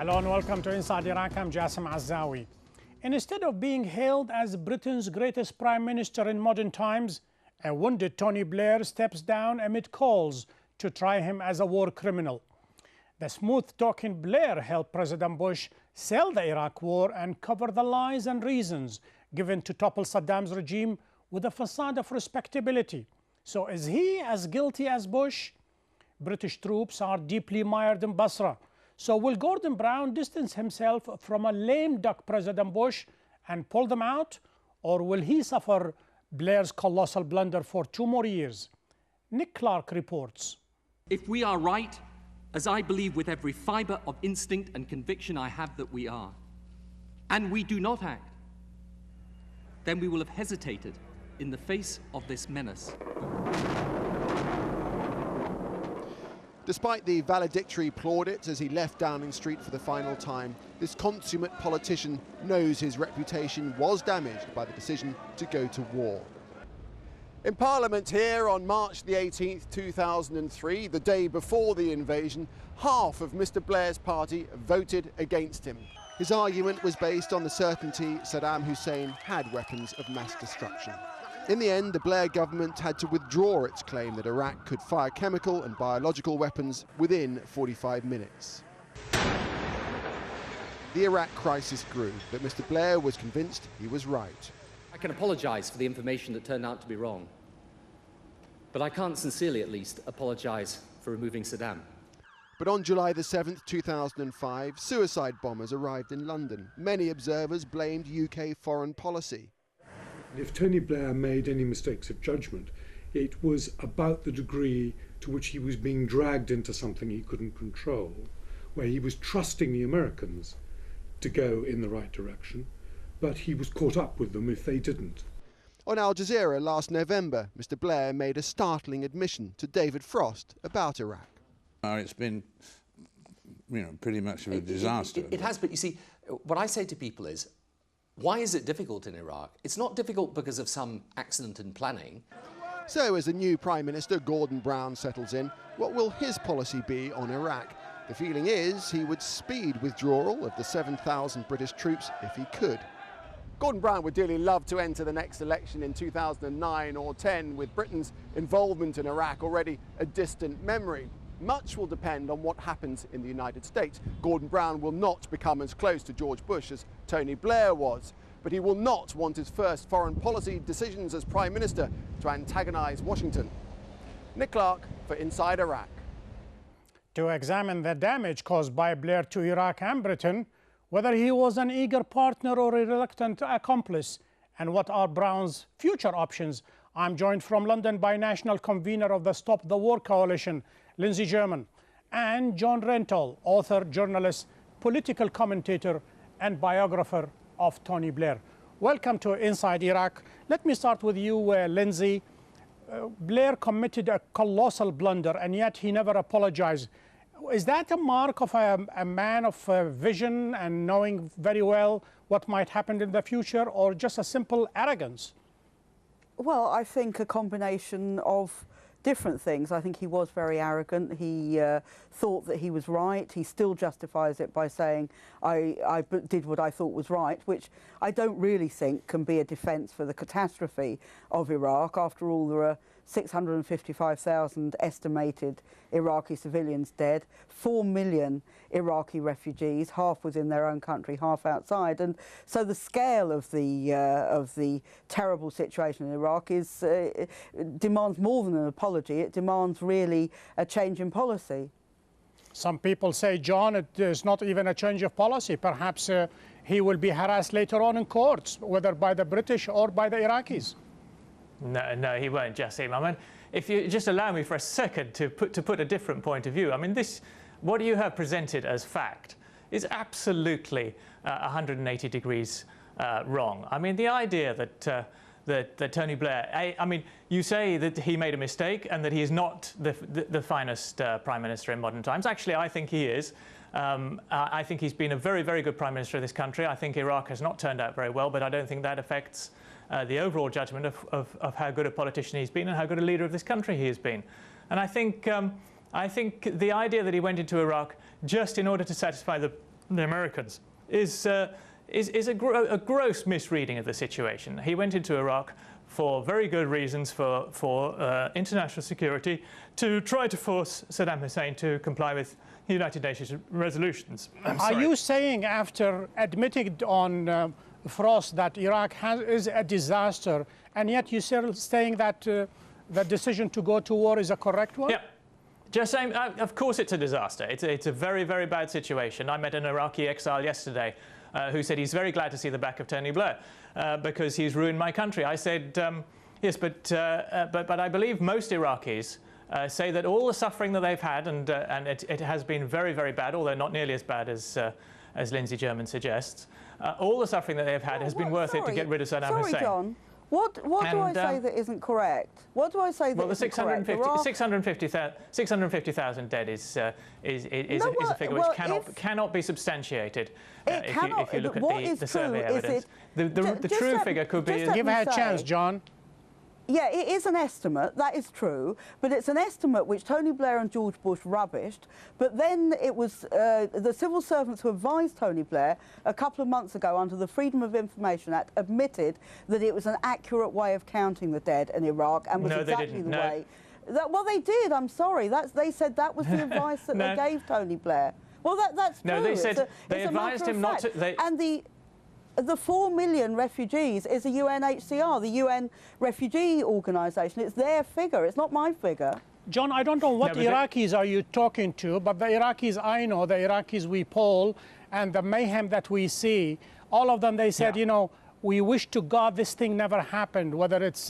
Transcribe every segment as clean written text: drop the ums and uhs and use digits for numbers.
Hello and welcome to Inside Iraq. I'm Jassim Azzawi. Instead of being hailed as Britain's greatest prime minister in modern times, a wounded Tony Blair steps down amid calls to try him as a war criminal. The smooth-talking Blair helped President Bush sell the Iraq war and cover the lies and reasons given to topple Saddam's regime with a facade of respectability. So is he as guilty as Bush? British troops are deeply mired in Basra. So will Gordon Brown distance himself from a lame duck President Bush and pull them out? Or will he suffer Blair's colossal blunder for 2 more years? Nick Clark reports. If we are right, as I believe with every fibre of instinct and conviction I have that we are, and we do not act, then we will have hesitated in the face of this menace. Despite the valedictory plaudits as he left Downing Street for the final time, this consummate politician knows his reputation was damaged by the decision to go to war. In Parliament here on March the 18th, 2003, the day before the invasion, half of Mr. Blair's party voted against him. His argument was based on the certainty Saddam Hussein had weapons of mass destruction. In the end, the Blair government had to withdraw its claim that Iraq could fire chemical and biological weapons within 45 minutes. The Iraq crisis grew, but Mr. Blair was convinced he was right. I can apologise for the information that turned out to be wrong, but I can't sincerely, at least, apologise for removing Saddam. But on July the 7th, 2005, suicide bombers arrived in London. Many observers blamed UK foreign policy. If Tony Blair made any mistakes of judgment, it was about the degree to which he was being dragged into something he couldn't control, where he was trusting the Americans to go in the right direction, but he was caught up with them if they didn't. On Al Jazeera last November, Mr. Blair made a startling admission to David Frost about Iraq. It's been, pretty much of a disaster. It has, but you see, what I say to people is, why is it difficult in Iraq? It's not difficult because of some accident in planning. So as the new Prime Minister, Gordon Brown, settles in, what will his policy be on Iraq? The feeling is he would speed withdrawal of the 7,000 British troops if he could. Gordon Brown would dearly love to enter the next election in 2009 or 10, with Britain's involvement in Iraq already a distant memory. Much will depend on what happens in the United States. Gordon Brown will not become as close to George Bush as Tony Blair was, but he will not want his first foreign policy decisions as Prime Minister to antagonise Washington. Nick Clark for Inside Iraq. To examine the damage caused by Blair to Iraq and Britain, whether he was an eager partner or a reluctant accomplice, and what are Brown's future options, I'm joined from London by national convener of the Stop the War Coalition, Lindsay German, and John Rentoul, author, journalist, political commentator, and biographer of Tony Blair. Welcome to Inside Iraq. Let me start with you, Lindsay. Blair committed a colossal blunder, and yet he never apologized. Is that a mark of a man of vision and knowing very well what might happen in the future, or just a simple arrogance? Well, I think a combination of different things. I think he was very arrogant. He thought that he was right. He still justifies it by saying, I did what I thought was right, which I don't really think can be a defence for the catastrophe of Iraq. After all, there are 655,000 estimated Iraqi civilians dead, 4 million Iraqi refugees, half within their own country, half outside, and so the scale of the terrible situation in Iraq is demands more than an apology. It demands really a change in policy. Some people say, John, it is not even a change of policy. Perhaps he will be harassed later on in courts, whether by the British or by the Iraqis. No, he won't, Jassim. I mean, if you just allow me for a second to put a different point of view. I mean, what you have presented as fact is absolutely 180 degrees wrong. I mean, the idea that Tony Blair, I mean, you say that he made a mistake and that he is not the finest Prime Minister in modern times. Actually, I think he is. I think he's been a very, very good Prime Minister of this country. I think Iraq has not turned out very well, but I don't think that affects the overall judgment of how good a politician he's been and how good a leader of this country he has been. And I think the idea that he went into Iraq just in order to satisfy the the Americans, is a gross misreading of the situation. He went into Iraq for very good reasons for international security, to try to force Saddam Hussein to comply with United Nations resolutions. Are you saying, after admitting on Frost that Iraq is a disaster, and yet you're still saying that the decision to go to war is a correct one? Yeah. Just saying, of course it's a disaster. It's a very, very bad situation. I met an Iraqi exile yesterday who said he's very glad to see the back of Tony Blair because he's ruined my country. I said, yes, but I believe most Iraqis say that all the suffering that they've had, and it has been very, very bad, although not nearly as bad as Lindsay German suggests, all the suffering that they've had has been worth it to get rid of Saddam Hussein. Sorry, John. What do I say that isn't correct? What do I say that isn't correct? 650,000 dead is a figure which cannot be substantiated if you look at the survey evidence. The true figure could be... Give her a chance, John. Yeah, it is an estimate, that is true, but it's an estimate which Tony Blair and George Bush rubbished, but then it was the civil servants who advised Tony Blair a couple of months ago under the Freedom of Information Act admitted that it was an accurate way of counting the dead in Iraq and was exactly the way... Well, they did, I'm sorry. They said that was the advice that they gave Tony Blair. Well, that's true. No, they said they advised him not to... And the 4 million refugees is the UNHCR, the UN Refugee Organisation. It's their figure. It's not my figure. John, I don't know what Iraqis are you talking to, but the Iraqis I know, the Iraqis we poll, and the mayhem that we see, all of them, they said, you know, we wish to God this thing never happened, whether it's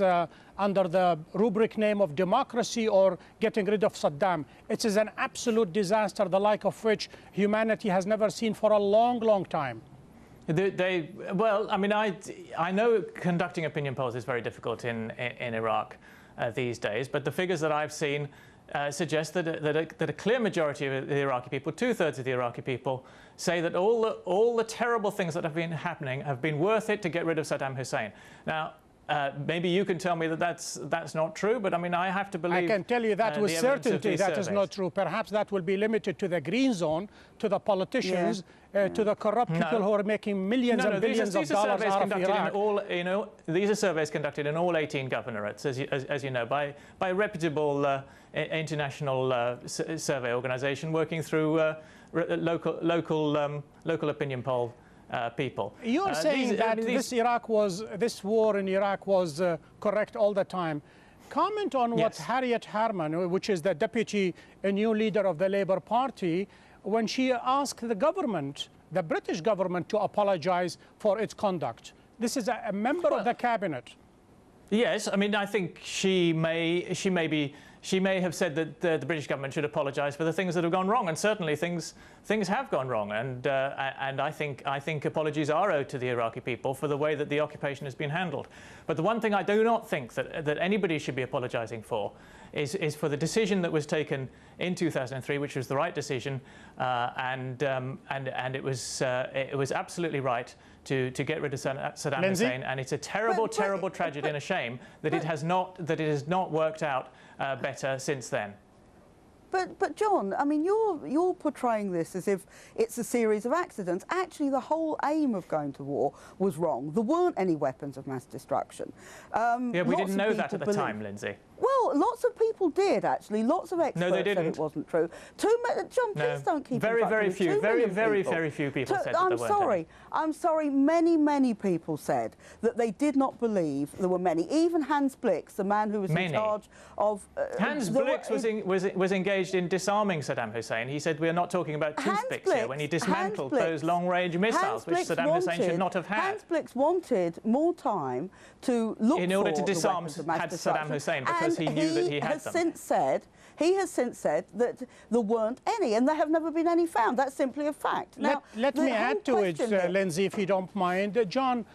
under the rubric name of democracy or getting rid of Saddam. It is an absolute disaster, the like of which humanity has never seen for a long, long time. Well, I mean, I know conducting opinion polls is very difficult in Iraq these days, but the figures that I've seen suggest that a clear majority of the Iraqi people, 2/3 of the Iraqi people, say that all the terrible things that have been happening have been worth it to get rid of Saddam Hussein. Now, maybe you can tell me that that's not true, but I mean, I have to believe... I can tell you that with certainty that is not true. Perhaps that will be limited to the green zone, to the politicians, to the corrupt people who are making millions and billions of dollars out of Iraq. These are surveys conducted in all 18 governorates, as you know, by a reputable international survey organisation working through local opinion poll people. You're saying that this war in Iraq was correct all the time. Comment on what Harriet Harman, which is the deputy new leader of the Labour Party, when she asked the government, the British government, to apologise for its conduct. This is a member of the cabinet. Yes, I mean, I think she may have said that the British government should apologise for the things that have gone wrong, and certainly things have gone wrong, and I think apologies are owed to the Iraqi people for the way that the occupation has been handled. But the one thing I do not think that anybody should be apologising for is for the decision that was taken in 2003, which was the right decision, and it was absolutely right to get rid of Saddam Hussein, and it's a terrible tragedy and a shame that it has not worked out better since then. But John, I mean, you're portraying this as if it's a series of accidents. Actually, the whole aim of going to war was wrong. There weren't any weapons of mass destruction. Yeah, we didn't know that at the time, Lindsay. Well, lots of people did, actually. Lots of experts said it wasn't true. John, please don't keep very few people said that there weren't. I'm sorry. Many people said that they did not believe there were many. Even Hans Blix, the man who was in charge of... Hans Blix was engaged in disarming Saddam Hussein. He said, we're not talking about toothpicks here, when he dismantled those long-range missiles, which Saddam Hussein should not have had. Hans Blix wanted more time to look in order to disarm Saddam Hussein, because he knew that he had them. He has since said that there weren't any, and there have never been any found. That's simply a fact. Now, let me add to it, Lindsay, if you don't mind. John,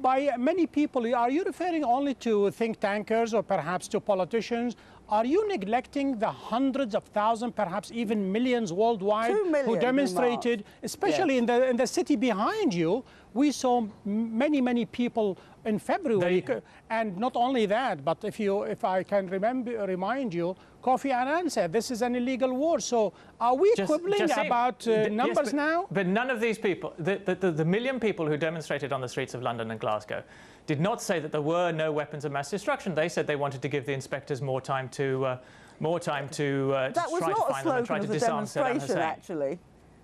by many people, are you referring only to think tankers or perhaps to politicians? Are you neglecting the hundreds of thousands, perhaps even millions worldwide, who demonstrated, especially in the city behind you, We saw many people in February, and not only that, but if I can remind you, Kofi Annan said this is an illegal war. So are we quibbling about numbers now? But none of these people, the million people who demonstrated on the streets of London and Glasgow, did not say that there were no weapons of mass destruction. They said they wanted to give the inspectors more time to try to find them and try to disarm Saddam Hussein. Actually.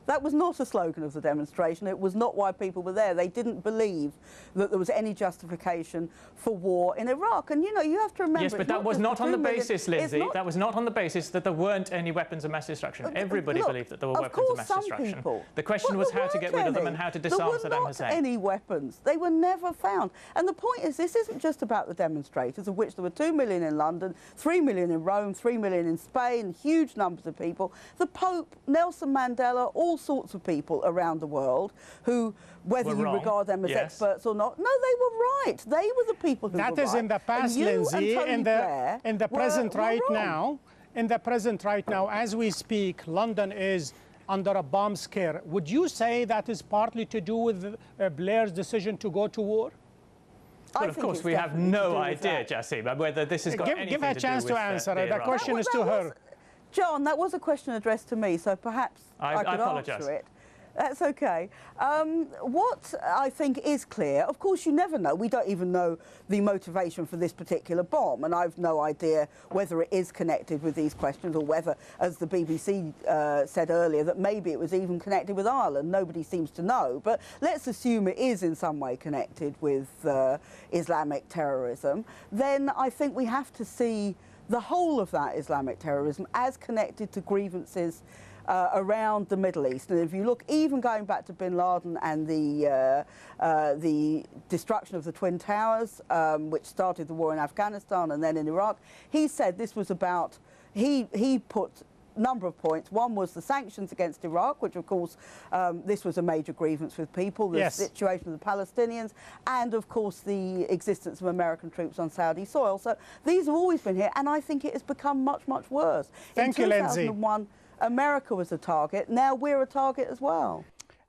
That was not a slogan of the demonstration. It was not why people were there. They didn't believe that there was any justification for war in Iraq. And, you know, you have to remember... Yes, but that was not on the basis, Lindsay, that was not on the basis that there weren't any weapons of mass destruction. Everybody believed that there were weapons of mass destruction. The question was how to get rid of them and how to disarm Saddam Hussein. There were not any weapons. They were never found. And the point is, this isn't just about the demonstrators, of which there were 2 million in London, 3 million in Rome, 3 million in Spain, huge numbers of people. The Pope, Nelson Mandela, all sorts of people around the world who, whether you regard them as experts or not, no, they were right. They were the people who were right. That is in the past, Lindsay. In the present right now, in the present right now, as we speak, London is under a bomb scare. Would you say that is partly to do with Blair's decision to go to war? Well, of course, we have no idea, Jazeera, whether this has got anything to do with... Give her a chance to answer. The question is to her. John, that was a question addressed to me, so perhaps I could answer it. That's okay. What I think is clear, of course, you never know. We don't even know the motivation for this particular bomb, and I've no idea whether it is connected with these questions or whether, as the BBC said earlier, that maybe it was even connected with Ireland. Nobody seems to know. But let's assume it is in some way connected with Islamic terrorism. Then I think we have to see the whole of that Islamic terrorism as connected to grievances around the Middle East. And if you look, even going back to bin Laden and the destruction of the Twin Towers, which started the war in Afghanistan and then in Iraq, he said this was about, he put a number of points. One was the sanctions against Iraq, which of course this was a major grievance with people, the situation of the Palestinians, and of course the existence of American troops on Saudi soil. So these have always been here, and I think it has become much worse. Thank you, Lindsay. In 2001, America was a target. Now we're a target as well.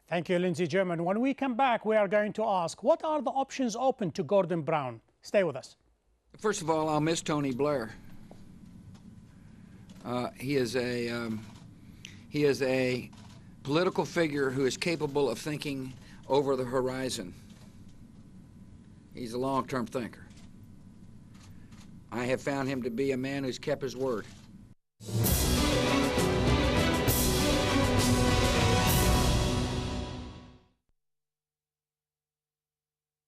Thank you, Lindsay German. When we come back, we are going to ask, what are the options open to Gordon Brown? Stay with us. First of all, I'll miss Tony Blair. He is a political figure who is capable of thinking over the horizon. He's a long-term thinker. I have found him to be a man who's kept his word.